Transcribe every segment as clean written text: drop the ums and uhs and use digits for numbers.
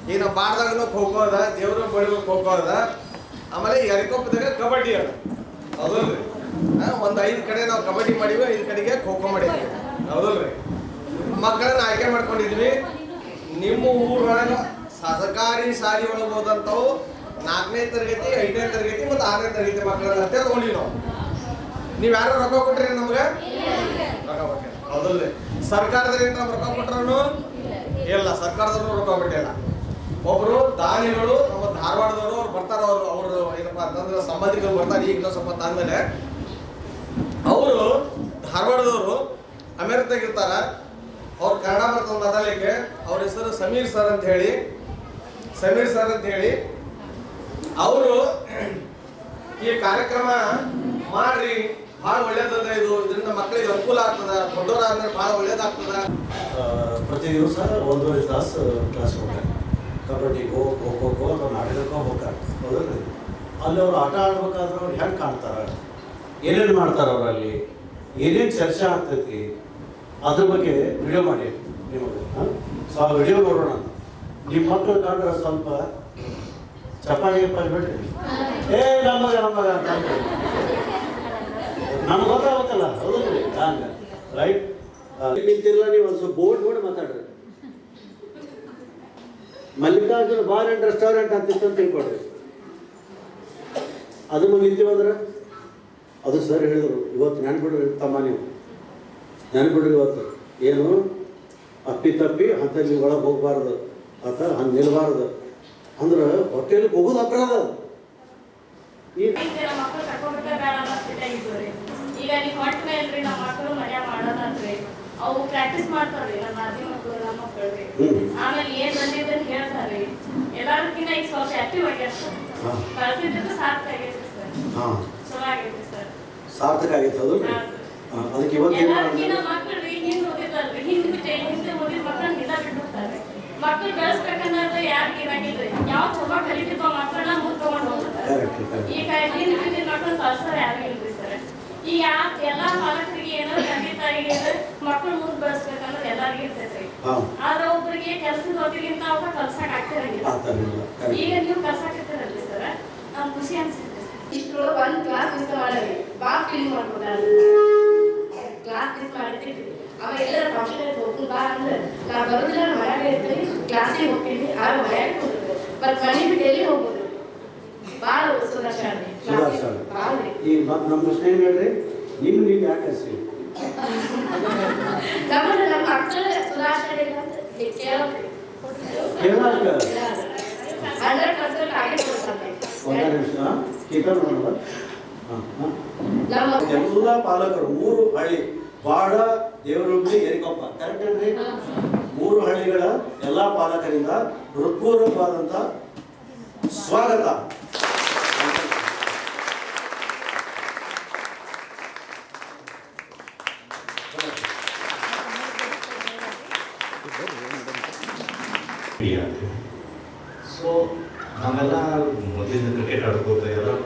ಈಗ ನಾವು ಬಾಡ್ದಾಗನು ಖೋ ಖೋ ಅದ, ದೇವ್ರ ಬಳಿಗೂ ಖೋ ಖೋ ಅದ, ಆಮೇಲೆ ಎರಿಕೊಪ್ಪದಾಗ ಕಬಡ್ಡಿ ಅದ. ಹೌದಲ್ರಿ? ಒಂದು 5 ಕಡೆ ನಾವು ಕಬಡ್ಡಿ ಮಾಡೀವಿ, 5 ಕಡೆಗೆ ಖೋ ಖೋ ಮಾಡಿದ್ವಿ. ಹೌದಲ್ರಿ? ಮಕ್ಕಳನ್ನ ಆಯ್ಕೆ ಮಾಡ್ಕೊಂಡಿದ್ವಿ. ನಿಮ್ಮ ಊರೊಳಗೆ ಸರ್ಕಾರಿ ಶಾಲೆ ಒಳಗೆ ಹೋದಂಥವು 4ನೇ ತರಗತಿ, 5ನೇ ತರಗತಿ ಮತ್ತು 6ನೇ ತರಗತಿ ಮಕ್ಕಳನ್ನ ಅಂತ ತಗೊಂಡಿವಿ ನಾವು. ನೀವು ಯಾರು ರೊಕ್ಕ ಕೊಟ್ರಿ ನಮ್ಗೆ? ರೊಕ್ಕ ಕೊಟ್ಟೆ. ಹೌದಲ್ರಿ? ಸರ್ಕಾರದಲ್ಲಿ ನಮ್ಗೆ ರೊಕ್ಕ ಕೊಟ್ರು ಇಲ್ಲ, ಸರ್ಕಾರದವ್ರು ರೊಕ್ಕ ಕೊಟ್ಟಿಲ್ಲ. ಒಬ್ರು ದಾನಿಗಳು ನಮ್ಮ ಧಾರವಾಡದವರು ಅವ್ರು ಬರ್ತಾರ. ಅವರು ಏನಪ್ಪ ಅಂತಂದ್ರೆ ಸಂಬಂಧಿಕರು ಬರ್ತಾರೆ. ಈಗ ಸ್ವಲ್ಪ ಆದ್ಮೇಲೆ ಅವರು ಧಾರವಾಡದವರು ಅಮೆರಿಕದಾಗಿರ್ತಾರ. ಅವ್ರು ಕನ್ನಡ ಬರ್ತದೆ ಮಾತಾಡಲಿಕ್ಕೆ. ಅವ್ರ ಹೆಸರು ಸಮೀರ್ ಸರ್ ಅಂತ ಹೇಳಿ ಅವರು ಈ ಕಾರ್ಯಕ್ರಮ ಮಾಡ್ರಿ, ಭಾಳ ಒಳ್ಳೇದದ ಇದು. ಇದರಿಂದ ಮಕ್ಕಳಿಗೆ ಅನುಕೂಲ ಆಗ್ತದ, ದೊಡ್ಡವರಾದ್ರೆ ಭಾಳ ಒಳ್ಳೇದಾಗ್ತದ. ಪ್ರತಿ ದಿವಸ 1.5 ತಾಸು ಕ್ಲಾಸ್ ಹೋಗ್ತಾರೆ. ಕಬಡ್ಡಿ ಖೋ ಖೋ ಅಥವಾ ನಾಟಕಕ್ಕೆ ಹೋಗ್ತಾರೆ. ಹೌದಲ್ರಿ? ಅಲ್ಲಿ ಅವ್ರು ಆಟ ಆಡ್ಬೇಕಾದ್ರೆ ಅವ್ರು ಹೆಂಗೆ ಕಾಣ್ತಾರೆ, ಏನೇನು ಮಾಡ್ತಾರೆ, ಅವರಲ್ಲಿ ಏನೇನು ಚರ್ಚೆ ಆಗ್ತೈತಿ, ಅದ್ರ ಬಗ್ಗೆ ವಿಡಿಯೋ ಮಾಡಿ ನಿಮಗೆ. ಸೊ ಆ ವಿಡಿಯೋ ನೋಡೋಣ. ನಿಮ್ಮ ಮಕ್ಕಳು ಕಂಡ್ರೆ ಸ್ವಲ್ಪ ಚಪಾತಿ ಬಿಡ್ರಿ. ನಮಗೆ ನಮ್ಗೆ ಗೊತ್ತಾಗತ್ತಲ್ಲ. ಹೌದಲ್ರಿ? ಹಂಗೆ ರೈಟ್. ನಿಂತಿರಲ್ಲ, ನೀವು ಒಂದು ಸ್ವಲ್ಪ ಬೋರ್ಡ್ ನೋಡಿ ಮಾತಾಡ್ರಿ. ಮಲ್ಲಿಕಾರ್ಜುನ ಬಾರ್ ಆ್ಯಂಡ್ ರೆಸ್ಟೋರೆಂಟ್ ಅಂತಿತ್ತು ಅಂತ ತಿಳ್ಕೊಡ್ರಿ. ಅದು ಮುಂದೆ ನಿಂತೀವಂದ್ರೆ ಅದು ಸರ್ ಹೇಳಿದರು. ಇವತ್ತು ನೆನ್ಬಿಡ್ರಿ ತಮ್ಮ, ನೀವು ನೆನ್ಬಿಡ್ರಿ. ಇವತ್ತು ಏನು ಅಪ್ಪಿ ಅಂತಲ್ಲಿ ಒಳಗೆ ಹೋಗ್ಬಾರ್ದು ಅಥವಾ ಹಂಗೆ ನಿಲ್ಬಾರ್ದು ಅಂದ್ರೆ ಹೋಟೆಲ್ಗೆ ಹೋಗೋದು ಅಪರಾಧ. ಈಗ ನೀವು ಹೊಟ್ಟ ಮೇಲ್ರಿ ನಮ್ಮ ಮಕ್ಕಳು ಮರ್ಯಾ ಮಾಡೋದಾದ್ರಿ ಅವು ಪ್ರಾಕ್ಟೀಸ್ ಮಾಡ್ತಾರ್ರಿ. ನಮ್ಮ ಅಜ್ಜಿ ಮಕ್ಕಳು, ನಮ್ಮ ಮಕ್ಕಳ್ರಿ. ಆಮೇಲೆ ಏನ್ ಬಂದಿದ್ದನ್ನು ಹೇಳ್ತಾರ್ರಿ. ಎಲ್ಲಾರ್ಕಿನ್ನ ಈಗ ಸ್ವಲ್ಪ ಆಕ್ಟಿವ್ ಆಗ್ಯಾರ ಸರ್. ಕಳ್ಸಿದ್ದು ಸಾರ್ಥಕ ಆಗೈತ್ರಿ ಸರ್. ಚಲೋ ಆಗೈತ್ರಿ ಸರ್. ಸಾರ್ಥಕ ಆಗೈತೆ. ಅದು ಅದಕ್ಕೆ ಇವತ್ತು ಎಲ್ಲಾರ್ಕಿನ್ನ ಮಕ್ಕಳ್ರಿ ಹಿಂದೆ ಓದಿದ ಮಕ್ಕಳನ್ನ ನಿಜ ಬಿಟ್ಬಿಡ್ತಾರೆ. ಮಕ್ಕಳು ಬೆಳೆಸ್ಬೇಕನ್ನೋದು ಯಾರಿಗೆ ಇರಂಗಿಲ್ರಿ. ಯಾವ ಚಲೋ ಕಲಿತಿದ್ವ ಮಕ್ಕಳನ್ನ ಮುಂದೆ ತಗೊಂಡು ಹೋಗ್ತಾರೆ. ಈಗ ಹಿಂದಿನ ಮಕ್ಕಳನ್ನ ಕಳ್ಸೋರು ಯಾರು ಇಲ್ರಿ ಸರ್. ಈಗ ಎಲ್ಲಾ ಪಾಲಕರಿಗೆ ಏನಾದ್ರು ತಂದೆ ತಾಯಿಗೆ ಮಕ್ಕಳು ಮುಂದೆ ಬೆಳೆಸ್ಬೇಕನ್ನೋದು ಎಲ್ಲರಿಗೂ ಇರ್ತೈತ್ರಿ. ಆದ್ರೆ ಒಬ್ಬರಿಗೆ ಕೆಲಸದ ಹೊತ್ತಿಗಿಂತ ಅವ್ರ ಕಲ್ಸಕ್ ಆಗ್ತಿರಂಗಿಲ್ಲ. ಈಗ ನೀವು ಕಲ್ಸಾಕತ್ತಿರಲ್ರಿ ಸರ್, ನಮ್ಗೆ ಖುಷಿ ಅನ್ಸುತ್ತೆ. ಇಷ್ಟರೊಳಗೆ ಒಂದು ಕ್ಲಾಸ್ ಮಿಸ್ ಮಾಡರಿ, ಭಾಳ ಫೀಲ್ ಮಾಡ್ಕೊತಾರ. ಕ್ಲಾಸ್ ಮಿಸ್ ಮಾಡಿರ್ತೀವಿ, ಅವ ಎಲ್ಲರ ಫಂಕ್ಷನ್ ಹೋಗ್ತೀನಿ ಬಾ ಅಂದ್ರೆ ನಾ ಬರೋದಿಲ್ಲ, ಮನೆಯಾಗ ಇರ್ತೀನಿ, ಕ್ಲಾಸಿಗೆ ಹೋಗ್ತೀನಿ, ಆಗ ಮನೆಯಾಗ ಹೋಗ್ತೀವಿ. ಮತ್ತೆ ಮನೆ ಬಿಟ್ಟು ಎಲ್ಲಿ ಹೋಗ್ಬೋದು? ಭಾಳ ಸುಧಾರಿಸ ಈ ನಮ್ಮ ಪ್ರಶ್ನೆ ಏನು ಹೇಳ್ರಿ, ನೀವು ಯಾಕೆ ಹಸಿ ನಮ್ಮ ಮಕ್ಕಳ ಸುಧಾರಿಸ ಕೇಳೋದ್ರಿ. ಎಲ್ಲ ಪಾಲಕರು 3 ಹಳ್ಳಿ ಬಾಡ, ದೇವರುಂಬಿ, ಎರಿಕೊಪ್ಪ, ಕರೆಕ್ಟ್ ಏನ್ರಿ? 3 ಹಳ್ಳಿಗಳ ಎಲ್ಲ ಪಾಲಕರಿಂದ ಹೃತ್ಪೂರ್ವಕವಾದಂಥ ಸ್ವಾಗತ. ಸೊ ನಾವೆಲ್ಲ ಮೊದಲಿಂದ ಕ್ರಿಕೆಟ್ ಆಡ್ಕೋತ ಎಲ್ಲರೂ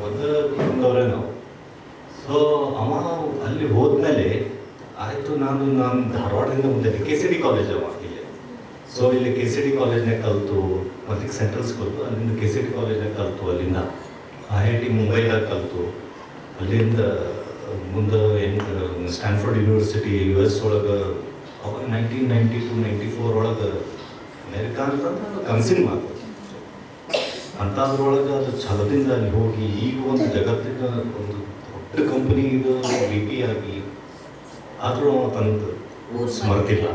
ಒಂದವರೇ ನಾವು. ಸೊ ಅವ ಅಲ್ಲಿ ಹೋದ್ಮೇಲೆ ಆಯಿತು, ನಾನು ಧಾರವಾಡದಿಂದ ಮುಂದೆ KCD ಕಾಲೇಜ್ ಅವ ಇಲ್ಲಿ. ಸೊ ಇಲ್ಲಿ KCD ಕಾಲೇಜ್ನಾಗ ಕಲಿತು, ಮತ್ತೆ ಸೆಂಟ್ರಲ್ ಸ್ಕೂಲ್, ಅಲ್ಲಿಂದ KCD ಕಾಲೇಜ್ನಾಗ ಕಲಿತು, ಅಲ್ಲಿಂದ IIT ಮುಂಬೈದಾಗ ಕಲಿತು, ಅಲ್ಲಿಂದ ಮುಂದೆ ಸ್ಟ್ಯಾನ್ಫೋರ್ಡ್ ಯೂನಿವರ್ಸಿಟಿ US ಒಳಗೆ ಅವಾಗ 1992-94 ಒಳಗೆ ಅಮೇರಿಕಾ ಅಂತಂದ್ರೆ ಕನ್ಸಿನ್ ಮಾತು ಅಂಥದ್ರೊಳಗೆ ಅದು ಛಲದಿಂದ ಅಲ್ಲಿ ಹೋಗಿ ಈಗ ಒಂದು ಜಗತ್ತಿನ ಒಂದು ದೊಡ್ಡ ಕಂಪನಿದು VP ಆಗಿ ಆದರೂ ತಂದು ಸ್ಮರ್ತಿಲ್ಲ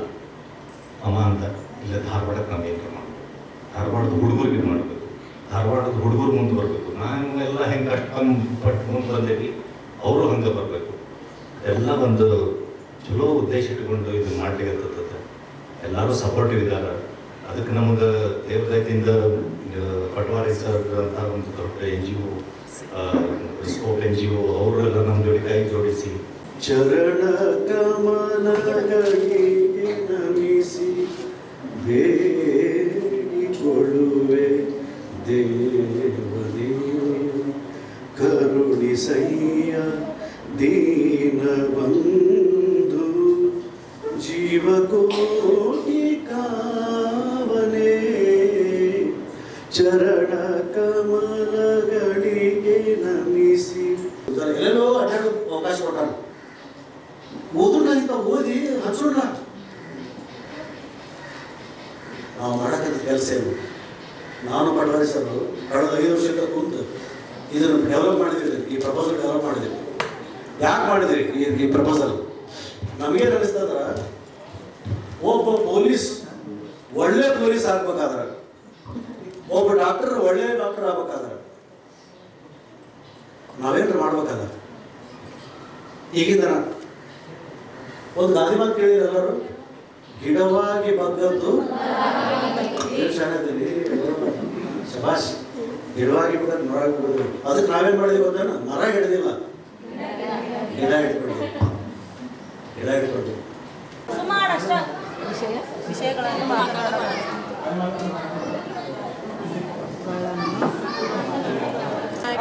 ಅಮ್ಮ ಅಂತ. ಇಲ್ಲ ಧಾರವಾಡಕ್ಕೆ ನಾವು ಏನು ಮಾಡಬೇಕು, ಧಾರವಾಡದ ಹುಡುಗರಿಗೆ ಮಾಡಬೇಕು, ಧಾರವಾಡದ ಹುಡುಗರು ಮುಂದೆ ಬರಬೇಕು. ನಾನು ಎಲ್ಲ ಹೆಂಗೆ ಪಟ್ಟು ಮುಂದೆ ಬಂದೇವಿ, ಅವರು ಹಂಗೆ ಬರಬೇಕು. ಎಲ್ಲ ಒಂದು ಚಲೋ ಉದ್ದೇಶ ಇಟ್ಕೊಂಡು ಇದು ಮಾಡ್ಲಿಕ್ಕೆ ಎಲ್ಲರೂ ಸಪೋರ್ಟಿವ್ ಇದ್ದಾರೆ. ಅದಕ್ಕೆ ನಮಗೆ ದೇವದಯದಿಂದ ಪಟ್ವಾರಿ ಸರ್ ಅಂತ ಒಂದು ದೊಡ್ಡ NGO, ಸ್ಕೋಪ್ NGO ಅವರೆಲ್ಲ ನಮ್ಮ ಜೋಡಿ ಕೈ ಜೋಡಿಸಿ ಚರಣ ಕಮಲಗಳಿಗೆ ನಮಿಸಿ ಬೇಡಿಕೊಳ್ಳುವೆ ದೇವನೇ ಕರುಣಿಸಯ್ಯ ದೀನಬಂಧು ಜೀವಕೋಟಿ ಕಾವನೆ ಚರಣ ಕಮಲಗಳಿಗೆ ನಮಿಸಿ ಎಲ್ಲೆಲ್ಲೋ ಅಡ್ಡಾಡೋ ಅವಕಾಶ ಕೊಟ್ಟಾನ. ಓದೋಣ ಇಂತ ಓದಿ ಹಚ್ಚೋಣ. ನಾವು ಮಾಡಕ್ಕಂತ ಕೆಲಸ ಏನು? ನಾನು ಪಡ್ವಾಡಿಸಲು ಕಳೆದ 5 ವರ್ಷದ ಕುಂತು ಇದನ್ನು ಡೆವಲಪ್ ಮಾಡಿದ್ದೀರಿ. ಈ ಪ್ರಪೋಸಲ್ ಡೆವಲಪ್ ಮಾಡಿದ್ದೀರಿ. ಯಾಕೆ ಮಾಡಿದಿರಿ ಈ ಪ್ರಪೋಸಲ್? ನಮಗೇನು ಅನಿಸ್ತಂದ್ರೆ ಒಬ್ಬ ಪೊಲೀಸ್ ಒಳ್ಳೆ ಪೊಲೀಸ್ ಆಗ್ಬೇಕಾದ್ರೆ, ಒಬ್ಬ ಡಾಕ್ಟರ್ ಒಳ್ಳೆ ಡಾಕ್ಟರ್ ಆಗ್ಬೇಕಾದ್ರೆ ನಾವೇನು ಮಾಡ್ಬೇಕಾದ? ಈಗಿಂದ ಒಂದು ಗಾದಿ ಮಾತು ಕೇಳಿದ್ರೆ ಎಲ್ಲರೂ, ಗಿಡವಾಗಿ ಬಗ್ಗದ್ದು ಶಬಾಷ್, ಗಿಡವಾಗಿ ಬಗ್ಗದ್ದು ಮರ ಬಿಡೋದು. ಅದಕ್ಕೆ ನಾವೇನು ಮಾಡಿದ್ವಿ ಗೊತ್ತೇನ? ಮರ ಹಿಡಿದಿಲ್ಲ, ಗಿಡ ಇಟ್ಕೊಂಡಿದ್ವಿ. ಗಿಡ ಇಟ್ಕೊಂಡಿದ್ವಿ. ವಿಷಯಗಳನ್ನು ಮಾತನಾಡೋಣ.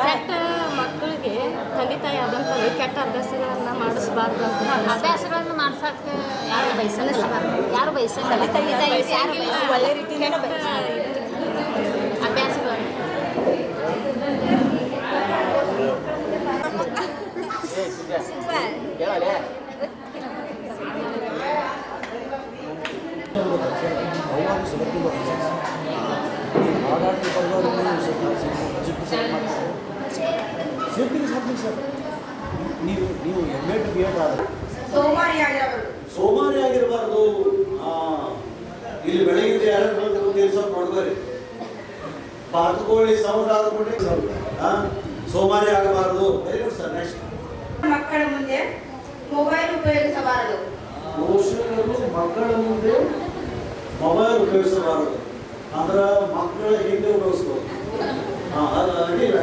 ಕೆಟ್ಟ ಮಕ್ಕಳಿಗೆ ತಂದೆ ತಾಯಿ ಆದಂಥವ್ರು ಕೆಟ್ಟ ಅಭ್ಯಾಸಗಳನ್ನ ಮಾಡಿಸಬಾರ್ದು ಅಂತ. ಅಭ್ಯಾಸಗಳನ್ನು ಮಾಡ್ಸಕ್ಕೆ ಯಾರು ಬಯಸಲಿಸಬಾರ್ದು. ಯಾರು ಬಯಸಲ್ಲ. ತಂದೆ ತಾಯಿ ಒಳ್ಳೆ ರೀತಿಯಿಂದ ಅಭ್ಯಾಸಗಳನ್ನು ನೀವು MA to B.Ed ಆದ್ರೆ ಸೋಮಾರಿ ಆಗಿರಬಾರ್ದು. ಇಲ್ಲಿ ಬೆಳಗ್ಗೆ ಯಾರು ಸ್ವಲ್ಪ ನೋಡ್ಬಾರಿ. ಬಾತುಕೋಳಿ ಸೌಂಡ್ ಆದ್ಬಿಟ್ಟು ಸೋಮಾರಿ ಆಗಬಾರ್ದು. Very good sir. ನೆಕ್ಸ್ಟ್, ಮಕ್ಕಳ ಮುಂದೆ ಮೊಬೈಲ್ ಉಪಯೋಗಿಸಬಾರದು. ಪೋಷಕರು ಮಕ್ಕಳ ಮುಂದೆ ಮೊಬೈಲ್ ಉಪಯೋಗಿಸಬಾರದು. ಅಂದ್ರೆ ಮಕ್ಕಳ ಹಿಂದೆ ಉಪಯೋಗಿಸ್ಬೋದು. ಅಡ್ಡಿಲ್ಲ.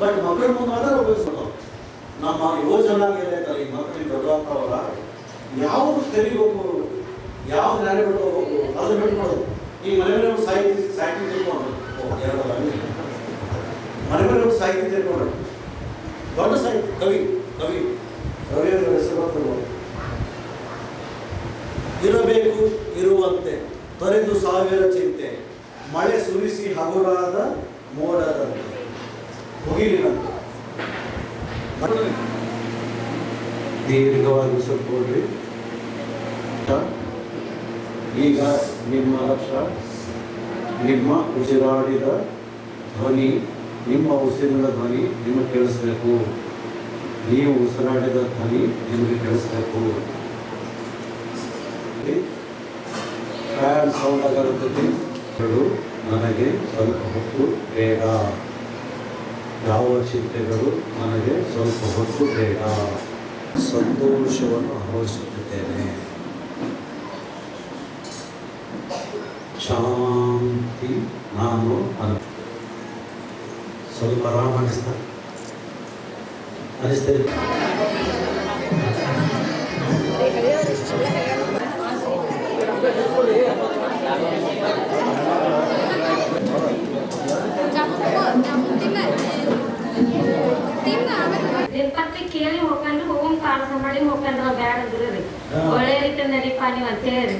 ಬಟ್ ಮಕ್ಕಳ ಮುಂದೆ ಮಾತ್ರ ಉಪಯೋಗಿಸ್ಬೋದು. ನಮ್ಮ ಯುವಜನಾಂಗ ಏನೈತಲ್ಲ, ಈ ಮಕ್ಕಳಿಗೆ ದೊಡ್ಡವಾಗ್ತಾವಲ್ಲ, ಯಾವುದು ತೆರಿಬೇಕು, ಯಾವ್ದು ನ್ಯಾಯ ಬಿಟ್ಟು ಹೋಗ್ಬೇಕು, ಅದನ್ನ ಬಿಟ್ಕೊಡೋದು. ಈ ಮನೆ ಮೇಲೆ ಸಾಹಿತ್ಯ ತಿಳ್ಕೊಂಡು ಎರಡಲ್ಲ, ಮನೆ ಮೇಲೆ ಸಾಹಿತ್ಯ ತಿಳ್ಕೊಂಡು ದೊಡ್ಡ ಸಾಹಿತ್ಯ ಕವಿ ರವಿಯವರ ಹೆಸರು ಇರಬೇಕು ಇರುವಂತೆ ತೊರೆದು ಸಾವಿರ ಚಿಂತೆ, ಮಳೆ ಸುರಿಸಿ ಹಗುರಾದ ಮೋಡದಂತೆ ಮುಗಿಲಿನಂತೆ. ದೀರ್ಘವಾಗಿ ಸ್ವಲ್ಪಡ್ರಿ. ಈಗ ನಿಮ್ಮ ಲಕ್ಷ್ಯ, ನಿಮ್ಮ ಉಸಿರಾಡಿದ ಧ್ವನಿ, ನಿಮ್ಮ ಉಸಿರಿನ ಧ್ವನಿ ನಿಮಗೆ ಕೇಳಿಸ್ಬೇಕು. ನೀವು ಉಸಿರಾಡಿದ ಧ್ವನಿ ನಿಮಗೆ ಕೇಳಿಸ್ಬೇಕು. ಫ್ಯಾನ್ ಸೌಂಡ್ ಆಗಿರುತ್ತದೆ. ನನಗೆ ಸ್ವಲ್ಪ ಹೊತ್ತು ಬೇಡ. ಯಾವ ಚಿಂತೆಗಳು ನನಗೆ ಸ್ವಲ್ಪ ಹೊತ್ತು ಬೇಡ. ಸಂತೋಷವನ್ನು ಅನುಭವಿಸುತ್ತಿದ್ದೇನೆ. ಶಾಂತಿ ನಾನು ಸ್ವಲ್ಪ ಆರಾಮ ಅನಿಸ್ತೇನೆ. ದಿನಪತ್ರಿ ಕೇಳಿ ಹೋಗ್ಕೊಂಡು ಹೋಗಂಗ್ ಕಾಲಸ ಮಾಡಿ ಹೋಗ್ಕೊಂಡ್ರ ಬ್ಯಾಡ ಅಂದ್ರಿ. ಒಳ್ಳೆ ರೀತಿ ನಡೀಪಾ ನೀವು ಅಂತ ಹೇಳಿ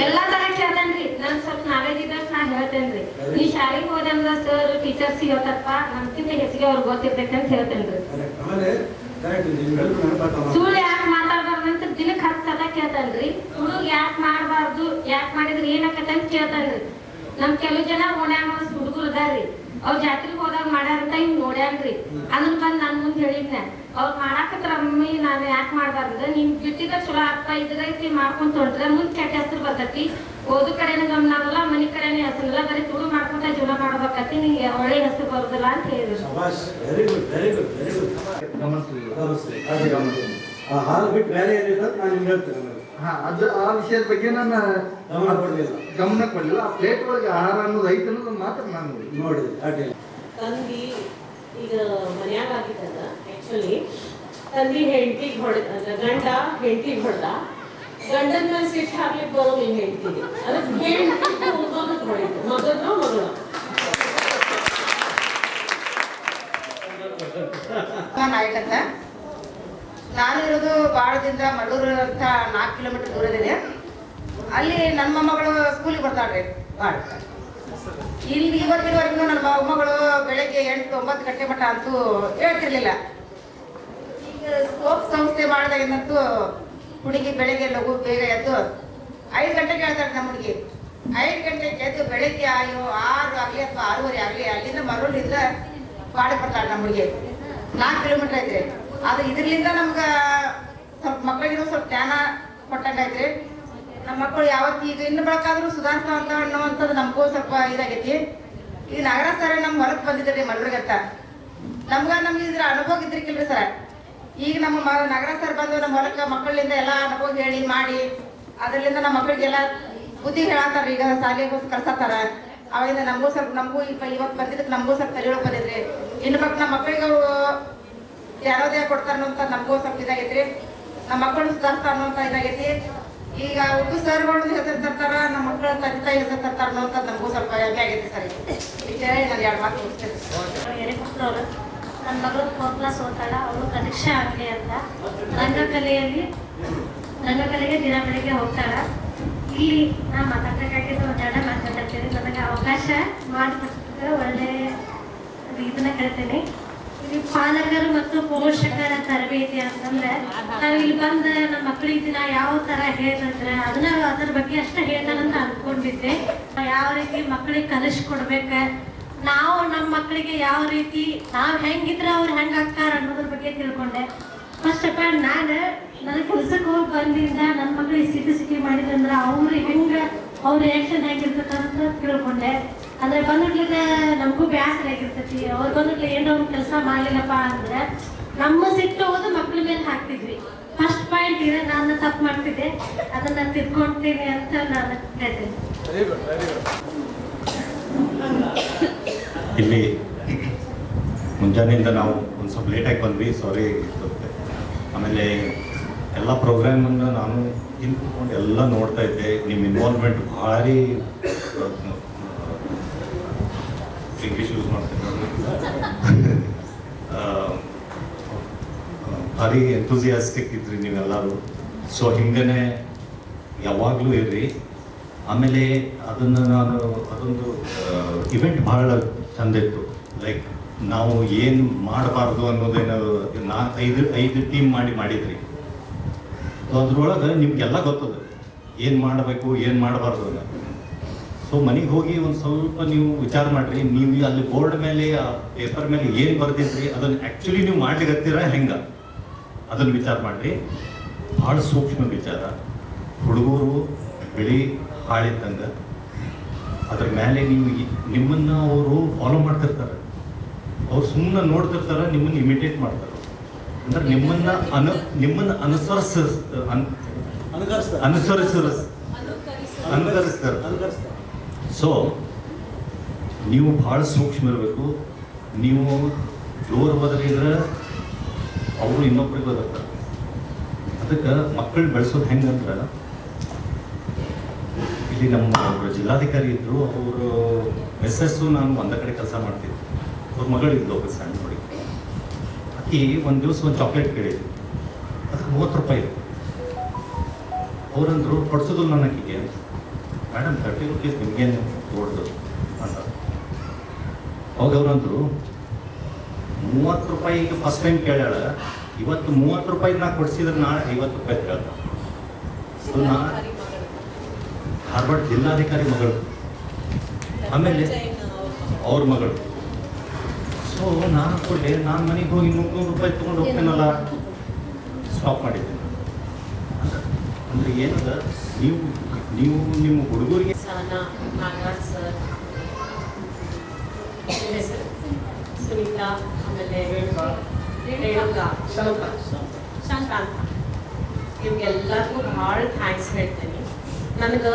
ಎಲ್ಲಾ ತರ ಕೇಳ್ತೇನ್ರಿ. ನನ್ ಸ್ವಲ್ಪ ನಾಲೆಜ್ ಇದ್ದಾಗ ನಾ ಹೇಳ್ತೇನ್ರಿ. ನೀ ಶಾಲೆಗೆ ಹೋದಂದ್ರ ಸರ್ ಟೀಚರ್ಸ್ ಹೇಳ್ತಾರಪ್ಪ, ನಮ್ಕಿಂತ ಹೆಚ್ಚಿಗೆ ಅವ್ರಿಗೆ ಗೊತ್ತಿರ್ತೈತೆ ಅಂತ ಹೇಳ್ತೇನ್ರಿ. ಸುಳ್ಳು ಯಾಕೆ ಮಾತಾಡ್ಬಾರ್ದಂತ ದಿನಕ್ಕೆ 10 ಸಲ ಕೇಳ್ತೇನ್ರಿ. ಸುಳ್ಳು ಯಾಕೆ ಮಾಡ್ಬಾರ್ದು, ಯಾಕೆ ಮಾಡಿದ್ರೆ ಏನಾಕತ್ತ ಅಂತ ಕೇಳ್ತೇನ್ರಿ. ನಮ್ ಕೆಲವು ಜನ ಓಣ್ಯಾಗ ಹುಡುಗರು ಅದಾರ್ರಿ, ಅವ್ರ ಜಾತ್ರೆಗೆ ಹೋದಾಗ ಮಾಡ್ಯಾರಂತ ಹಿಂಗ್ ನೋಡ್ಯಾನ್ರಿ. ಅದನ್ನ ಬಂದ್ ನನ್ ಮುಂದೆ ಹೇಳಿದ್ನ, ಅವ್ರು ಮಾಡಾಕತ್ರ ಅಮ್ಮಿ ನಾನು ಯಾಕೆ ಮಾಡ್ಬಾರ್ದು, ನಿಮ್ ಬಿಟ್ಟಿದ ಚಲೋ ಅಪ್ಪ ಇದ್ರೈತಿ ಮಾಡ್ಕೊಂತ ಹೊಂಟ್ರೆ ಮುಂದ್ ಕೆಟ್ಟ ಹೆಸರು ಬರ್ತೈತಿ. ಓದು ಕಡೆನೂ ಗಮನ ಆಗಲ್ಲ, ಮನಿ ಕಡೆನೇ ಹೆಸರಿಲ್ಲ, ಬರೀ ತುಳು ಮಾಡ್ಕೊಂತ ಜೀವನ ಮಾಡ್ಬೇಕತಿ, ನಿಂಗೆ ಒಳ್ಳೆ ಹೆಸರು ಬರುದಿಲ್ಲ ಅಂತ ಹೇಳಿದ್ರು. ಹಾಲು ಬಿಟ್ಟು ಬೇರೆ ಏನಿಲ್ಲ ನಾನು ನಿಮ್ಗೆ ಹೇಳ್ತೇನೆ. ಅದು ಆ ವಿಷಯದ ಬಗ್ಗೆ ನಾನು ಗಮನ ಕೊಡಲಿಲ್ಲ. ಆ ಪ್ಲೇಟ್ ಒಳಗೆ ಆಹಾರ ಅನ್ನೋದು ಐತೆ ಅನ್ನೋದು ಮಾತ್ರ ನಾನು ನೋಡಿದೆ. ಅಡ್ಡಿಲ್ಲ. ತಂದಿ ಈಗ ಮನ್ಯಾಗ ಆಗಿದ್ದಲ್ಲ, ಆಕ್ಚುಲಿ ತಂದಿ ಹೆಂಡತಿಗೆ ಹೊಡೆದ, ಗಂಡ ಹೆಂಡತಿಗೆ ಹೊಡೆದ, ಗಂಡನ ಮೇಲೆ ಸಿಟ್ಟು ಹಾಕ್ಲಿಕ್ಕೆ ಬರೋದು ಹೆಂಡತಿಗೆ, ಅದಕ್ಕೆ ಹೆಂಡತಿ ಹೊಡೆದು ಮಗನೋ ಮಗಳು. ನಾಯಕಂತ ನಾನು ಇರೋದು ಬಾಳದಿಂದ ಮಳ್ಳೂರು ಅಂತ 4 ಕಿಲೋಮೀಟರ್ ದೂರದಿದೆ. ಅಲ್ಲಿ ನನ್ನ ಮೊಮ್ಮಗಳು ಸ್ಕೂಲಿಗೆ ಬರ್ತಾಳ್ರಿ ಬಾಳ. ಇವತ್ತಿನವರೆಗೂ ನನ್ನ ಮೊಮ್ಮಗಳು ಬೆಳಗ್ಗೆ 8-9 ಗಂಟೆ ಮಟ್ಟ ಅಂತೂ ಹೇಳ್ತಿರ್ಲಿಲ್ಲ. ಈಗ ಸ್ಕೋಪ್ ಸಂಸ್ಥೆ ಮಾಡಿದಾಗಿಂದಂತೂ ಹುಡುಗಿ ಬೆಳಗ್ಗೆ ಲಘು ಬೇಗ ಎದ್ದು 5 ಗಂಟೆಗೆ ಹೇಳ್ತಾರೆ ನಮ್ಮ ಹುಡುಗಿ. 5 ಗಂಟೆಗೆ ಎದ್ದು ಬೆಳಗ್ಗೆ 6 ಆಗಲಿ ಅಥವಾ 6:30 ಆಗಲಿ ಅಲ್ಲಿಂದ ಮರಳಿಂದ ಪಾಡಕ್ಕೆ ಬರ್ತಾಳೆ ನಮ್ಮ ಹುಡುಗಿ. 4 ಕಿಲೋಮೀಟರ್ ಐತ್ರಿ. ಅದು ಇದರಿಂದ ನಮ್ಗೆ ಸ್ವಲ್ಪ ಮಕ್ಕಳಿಗೂ ಸ್ವಲ್ಪ ಜ್ಞಾನ ಕೊಟ್ಟಂಗಾಯ್ತ್ರಿ. ನಮ್ಮ ಮಕ್ಕಳು ಯಾವತ್ತು ಈಗ ಇನ್ನು ಬಳಕಾದ್ರೂ ಸುಧಾರಿಸ್ತಾ ಅಂತ ಅನ್ನೋವಂಥದ್ದು ನಮಗೂ ಸ್ವಲ್ಪ ಇದಾಗೈತಿ. ಈಗ ನಾಗರಾಜ್ ಸರ್ ನಮ್ಮ ಹೊರಗೆ ಬಂದಿದ್ರಿ ಮಲ್ರಿಗಂತ. ನಮ್ಗೆ ಇದ್ರ ಅನುಭವ ಇದ್ರಿಕಿಲ್ರಿ ಸರ್. ಈಗ ನಮ್ಮ ನಾಗರಾಜ್ ಸರ್ ಬಂದು ನಮ್ಮ ಹೊಲಕ್ಕೆ ಮಕ್ಕಳಿಂದ ಎಲ್ಲ ಅನುಭವ ಹೇಳಿ ಮಾಡಿ ಅದರಿಂದ ನಮ್ಮ ಮಕ್ಕಳಿಗೆಲ್ಲ ಬುದ್ಧಿ ಹೇಳತ್ತಾರ. ಈಗ ಶಾಲೆಗೆ ಕಳ್ಸತ್ತಾರ. ಅವಾಗಿಂದ ನಮಗೂ ಇವತ್ತು ಬಂದಿದ್ದಕ್ಕೆ ನಮಗೂ ಸ್ವಲ್ಪ ತಲೆಯೊಳಗೆ ಬಂದಿದ್ರಿ. ಇನ್ನು ಬಗ್ಗೆ ನಮ್ಮ ಮಕ್ಕಳಿಗೆ ಅವರು ಯಾರೋದೇ ಕೊಡ್ತಾರ ಅನ್ನೋಂಥ ನಮಗೂ ಸ್ವಲ್ಪ ಇದಾಗೈತ್ರಿ. ನಮ್ಮ ಮಕ್ಕಳು ಸುಧಾರಿಸ್ತಾ ಅನ್ನೋಂಥ ಇದಾಗೈತಿ. ಈಗ ಉರ್ದು ಸರ್ಗಳು ಹೆಸರು ತರ್ತಾರ, ನಮ್ಮ ಮಕ್ಕಳ ತಂದೆ ತಾಯಿ ಹೆಸರು ತರ್ತಾರ ಅನ್ನೋಂಥದ್ದು ನಮಗೂ ಸ್ವಲ್ಪ ಹೆಮ್ಮೆ ಆಗೈತಿ ಸರ್. ಈಗ ನಾನು 2 ಮಾತು ಮುಗಿಸ್ತೇನೆ. ಎರೆಕುತ್ರವರು ನನ್ನ ಮಗಳು 4th ಕ್ಲಾಸ್ ಓದ್ತಾಳ. ಅವಳು ಪ್ರತೀಕ್ಷಾ ಆಗಲಿ ಅಂತ ರಂಗಕಲೆಗೆ ದಿನ ಬೆಳಿಗ್ಗೆ ಹೋಗ್ತಾಳ. ಇಲ್ಲಿ ನಾ ಮಾತಾಡಬೇಕಾಗಿದ್ದು ಒಂದೆರಡು ಮಾತಾಡ್ತೀನಿ. ನನಗೆ ಅವಕಾಶ ಮಾಡಿಕೊಟ್ಟಿದ್ದು ಒಳ್ಳೆ ಇದನ್ನ ಕೇಳ್ತೀನಿ. ಇಲ್ಲಿ ಪಾಲಕರು ಮತ್ತು ಪೋಷಕರ ತರಬೇತಿ ಅಂತಂದ್ರೆ ನಾವು ಇಲ್ಲಿ ಬಂದ ನಮ್ಮ ಮಕ್ಕಳಿಗೆ ದಿನ ಯಾವ ತರ ಹೇಳ್ತಂದ್ರೆ ಅದನ್ನ ಅದ್ರ ಬಗ್ಗೆ ಅಷ್ಟೇ ಹೇಳ್ತಾನಂತ ಅನ್ಕೊಂಡಿದ್ದೆ. ಯಾವ ರೀತಿ ಮಕ್ಕಳಿಗೆ ಕಲಿಸ್ಕೊಡ್ಬೇಕ, ನಾವು ನಮ್ಮ ಮಕ್ಕಳಿಗೆ ಯಾವ ರೀತಿ ನಾವು ಹೆಂಗಿದ್ರೆ ಅವ್ರು ಹೆಂಗಾಗ್ತಾರ ಅನ್ನೋದ್ರ ಬಗ್ಗೆ ತಿಳ್ಕೊಂಡೆ. ಫಸ್ಟ್ ಆಫ್ ಆಲ್ ನನ್ನ ಕೆಲ್ಸಕ್ಕೆ ಹೋಗಿ ಬಂದಿಂದ ನನ್ನ ಮಕ್ಕಳಿಗೆ ಸಿಟಿ ಮಾಡಿದಂದ್ರೆ ಅವ್ರ ರಿಯಾಕ್ಷನ್ ಹೆಂಗಿರ್ತೈತೆ ಅಂತ ತಿಳ್ಕೊಂಡೆ. ಅಂದ್ರೆ ಬಂದ್ಬಿಟ್ಲಿಕ್ಕೆ ನಮಗೂ ಬೇಸರ ಆಗಿರ್ತೈತಿ. ಅವ್ರು ಬಂದ್ಬಿಟ್ಲೆ ಏನೋ ಒಂದು ಕೆಲಸ ಮಾಡ್ಲಿಲ್ಲಪ್ಪ ಅಂದ್ರೆ ನಮ್ಮ ಸಿಟ್ಟು ಹೋದು ಮಕ್ಳ ಮೇಲೆ ಹಾಕ್ತಿದ್ವಿ. ಫಸ್ಟ್ ಪಾಯಿಂಟ್ ಇದೆ, ನಾನು ತಪ್ಪು ಮಾಡ್ತಿದ್ದೆ, ಅದನ್ನ ತಿಳ್ಕೊಂತೀನಿ ಅಂತ ನಾನು ಹೇಳ್ತೇನೆ. ಇಲ್ಲಿ ಮುಂಜಾನೆಯಿಂದ ನಾವು ಒಂದು ಸ್ವಲ್ಪ ಲೇಟಾಗಿ ಬಂದ್ವಿ, ಸಾರಿ. ಆಮೇಲೆ ಎಲ್ಲ ಪ್ರೋಗ್ರಾಮನ್ನು ನಾನು ಹಿಂದ್ಕೊಂಡು ಎಲ್ಲ ನೋಡ್ತಾ ಇದ್ದೆ. ನಿಮ್ಮ ಇನ್ವಾಲ್ವ್ಮೆಂಟ್ ಭಾರಿ, ಇಂಗ್ಲೀಷ್ ಯೂಸ್ ಮಾಡ್ತಿದ್ದೆ, ಭಾರಿ ಎಂಥೂಸಿಯಾಸ್ಟಿಕ್ ಇದ್ರಿ ನೀವೆಲ್ಲರೂ. ಸೊ ಹಿಂಗೇ ಯಾವಾಗಲೂ ಇರ್ರಿ. ಆಮೇಲೆ ಅದೊಂದು ಇವೆಂಟ್ ಭಾಳ ಚಂದ ಇತ್ತು. ಲೈಕ್ ನಾವು ಏನು ಮಾಡಬಾರ್ದು ಅನ್ನೋದೇನೋ ಐದು ಟೀಮ್ ಮಾಡಿದ್ರಿ. ಸೊ ಅದ್ರೊಳಗೆ ನಿಮ್ಗೆಲ್ಲ ಗೊತ್ತದ ಏನು ಮಾಡಬೇಕು ಏನು ಮಾಡಬಾರ್ದು ಅಂತ. ಸೊ ಮನೆಗೆ ಹೋಗಿ ಒಂದು ಸ್ವಲ್ಪ ನೀವು ವಿಚಾರ ಮಾಡಿರಿ. ನೀವು ಅಲ್ಲಿ ಬೋರ್ಡ್ ಮೇಲೆ ಪೇಪರ್ ಮೇಲೆ ಏನು ಬರ್ದಿದ್ರಿ ಅದನ್ನು ಆ್ಯಕ್ಚುಲಿ ನೀವು ಮಾಡ್ಲಿಕ್ಕತ್ತೀರ ಹೆಂಗೆ ಅದನ್ನು ವಿಚಾರ ಮಾಡಿರಿ. ಭಾಳ ಸೂಕ್ಷ್ಮ ವಿಚಾರ. ಹುಡುಗರು ಬಿಳಿ ಹಾಳಿದ್ದಂಗೆ ಅದ್ರ ಮೇಲೆ ನಿಮ್ಮನ್ನು ಅವರು ಫಾಲೋ ಮಾಡ್ತಿರ್ತಾರೆ. ಅವ್ರು ಸುಮ್ಮನೆ ನೋಡ್ತಿರ್ತಾರೆ, ನಿಮ್ಮನ್ನು ಇಮಿಟೇಟ್ ಮಾಡ್ತಾರೆ. ಅಂದ್ರೆ ನಿಮ್ಮನ್ನು ಅನುಕರಿಸ್ತಾರೆ. ಸೊ ನೀವು ಭಾಳ ಸೂಕ್ಷ್ಮ ಇರಬೇಕು. ನೀವು ಜೋರು ಬದಲಿದ್ರೆ ಅವರು ಇನ್ನೊಬ್ರಿಗೆ ಬದರ್ತಾರೆ. ಅದಕ್ಕೆ ಮಕ್ಕಳು ಬೆಳೆಸೋದು ಹೆಂಗಂದ್ರೆ, ಇಲ್ಲಿ ನಮ್ಮ ಒಬ್ಬರು ಜಿಲ್ಲಾಧಿಕಾರಿ ಇದ್ದರು. ಅವರು ಮಿಸ್ಸಸ್ಸು ನಾನು ಒಂದ ಕಡೆ ಕೆಲಸ ಮಾಡ್ತಿದ್ದೆ. ಅವ್ರ ಮಗಳಿದ್ಲು ಒಬ್ಬರು ಸಣ್ಣ ಹುಡುಗಿ. ಆಕಿ ಒಂದು ದಿವಸ ಒಂದು ಚಾಕ್ಲೇಟ್ ಕೇಳಿದ್ರು. ಅದಕ್ಕೆ 30 ರೂಪಾಯಿ ಇತ್ತು. ಅವರಂದ್ರು ಕೊಡ್ಸೋದಿಲ್ಲ ನನ್ನ ಆಕಿಗೆ. ಮೇಡಮ್ 30 ರೂಪೀಸ್ ನಿಮಗೇನು ದೊಡ್ಡದು ಅಂತ. ಅವಾಗ ಅವರಂದ್ರು 30 ರೂಪಾಯಿಗೆ ಫಸ್ಟ್ ಟೈಮ್ ಕೇಳ್ಯಾಳ. ಇವತ್ತು 30 ರೂಪಾಯಿಗೆ ನಾ ಕೊಡಿಸಿದ್ರೆ ನಾಳೆ 50 ರೂಪಾಯಿ ಕೇಳ್ದ. ಸೊ ನಾ ಧಾರವಾಡ ಜಿಲ್ಲಾಧಿಕಾರಿ ಮಗಳು, ಆಮೇಲೆ ಅವ್ರ ಮಗಳು. ಸೊ ನಾನು ಕೊಟ್ಟೆ, ನಾನು ಮನೆಗೆ ಹೋಗಿ 100 ರೂಪಾಯಿ ತೊಗೊಂಡು ಹೋಗ್ತೇನಲ್ಲ, ಸ್ಟಾಪ್ ಮಾಡಿದ್ದೆ. ಅಂದ್ರೆ ಏನದ, ನೀವು ನಿಮ್ಮ ಹುಡುಗರಿಗೆ ನಾಗರಾಜ್ ಸರ್, ಸುನೀತಾ, ಆಮೇಲೆ ರೇಣುಕಾ, ಶಂಕಾಂತ, ಇವ್ಗೆಲ್ಲರಿಗೂ ಭಾಳ ಥ್ಯಾಂಕ್ಸ್ ಹೇಳ್ತೇನೆ. ನನಗೆ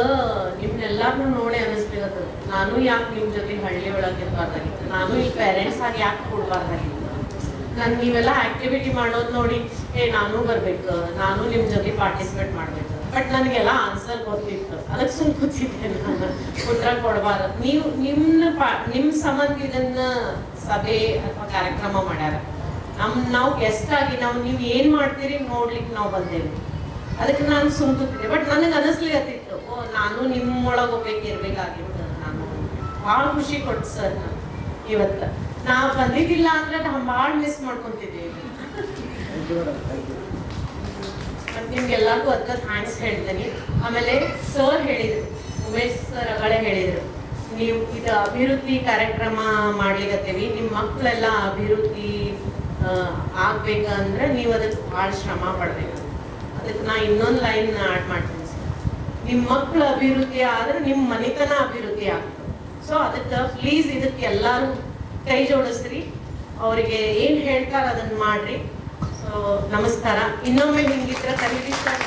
ನಿಮ್ನೆಲ್ಲರನ್ನೂ ನೋಡಿ ಅನ್ನಿಸ್ಲಿಕ್ಕತ್ತದ, ನಾನು ಯಾಕೆ ನಿಮ್ಮ ಜೊತೆ ಹಳ್ಳಿ ಒಳಗೆ ಇರಬಾರ್ದಾಗಿತ್ತು, ನಾನು ಇಲ್ಲಿ ಪೇರೆಂಟ್ಸ್ ಆಗಿ ಯಾಕೆ ಕೊಡಬಾರ್ದಾಗಿತ್ತು. ನಾನು ನೀವೆಲ್ಲ ಆ್ಯಕ್ಟಿವಿಟಿ ಮಾಡೋದು ನೋಡಿ ನಾನು ಬರಬೇಕು, ನಾನು ನಿಮ್ಮ ಜೊತೆ ಪಾರ್ಟಿಸಿಪೇಟ್ ಮಾಡಬೇಕು. ಬಟ್ ನನಗೆಲ್ಲ ಆನ್ಸರ್ ಗೊತ್ತಿತ್ತು, ಅದಕ್ಕೆ ಸುಮ್ಮನೆ ಕೂತಿದ್ದೆ ನಾನು, ಉತ್ತರ ಕೊಡಬಾರ್ದು. ನೀವು ನಿಮ್ಮ ಸಂಬಂಧ ಇದನ್ನ ಸಭೆ ಅಥವಾ ಕಾರ್ಯಕ್ರಮ ಮಾಡ್ಯಾರ. ನಾವು ಗೆಸ್ಟ್ ಆಗಿ ನೀವು ಏನು ಮಾಡ್ತೀರಿ ನೋಡ್ಲಿಕ್ಕೆ ನಾವು ಬಂದೇವೆ. ಅದಕ್ಕೆ ನಾನು ಸುಮ್ಮನೆ ಕೂತಿದ್ದೆ. ಬಟ್ ನನಗೆ ಅನ್ನಿಸ್ಲಿಕ್ಕತ್ತಿತ್ತು, ನಾನು ನಿಮ್ಮೊಳಗೆ ಹೋಗ್ಬೇಕು ಇರ್ಬೇಕಾಗಿತ್ತು ನಾನು. ಭಾಳ ಖುಷಿ ಕೊಟ್ಟು ಸರ್ ಇವತ್ತು ನಾವು ಬಂದಿದ್ದಿಲ್ಲ ಅಂದ್ರೆ ನಾವು ಭಾಳ ಮಿಸ್ ಮಾಡ್ಕೊಂತಿದ್ದೀವಿ. ಮತ್ತು ನಿಮ್ಗೆಲ್ಲರಿಗೂ ಅದಕ್ಕೆ ಥ್ಯಾಂಕ್ಸ್ ಹೇಳ್ತೀನಿ. ಆಮೇಲೆ ಸರ್ ಹೇಳಿದರು, ಉಮೇಶ್ ಸರ್ ಅಗಳೇ ಹೇಳಿದರು, ನೀವು ಇದು ಅಭಿವೃದ್ಧಿ ಕಾರ್ಯಕ್ರಮ ಮಾಡ್ಲಿಕತ್ತೀವಿ, ನಿಮ್ಮ ಮಕ್ಕಳೆಲ್ಲ ಅಭಿವೃದ್ಧಿ ಆಗ್ಬೇಕಂದ್ರೆ ನೀವು ಅದಕ್ಕೆ ಭಾಳ ಶ್ರಮ ಪಡ್ಬೇಕು. ಅದಕ್ಕೆ ನಾ ಇನ್ನೊಂದು ಲೈನ್ ಆ್ಯಡ್ ಮಾಡ್ತೀನಿ ಸರ್, ನಿಮ್ಮ ಮಕ್ಕಳ ಅಭಿವೃದ್ಧಿ ಆದ್ರೆ ನಿಮ್ಮ ಮನೆತನ ಅಭಿವೃದ್ಧಿ ಆಗ್ತದೆ. ಸೊ ಅದಕ್ಕೆ ಪ್ಲೀಸ್ ಇದಕ್ಕೆ ಎಲ್ಲರೂ ಕೈ ಜೋಡಿಸ್ರಿ, ಅವರಿಗೆ ಏನು ಹೇಳ್ತಾರೆ ಅದನ್ನು ಮಾಡ್ರಿ. ಸೊ ನಮಸ್ಕಾರ. ಇನ್ನೊಮ್ಮೆ ಹಿಂಗಿದ್ರೆ ಕರೀರಿ ಸರ್.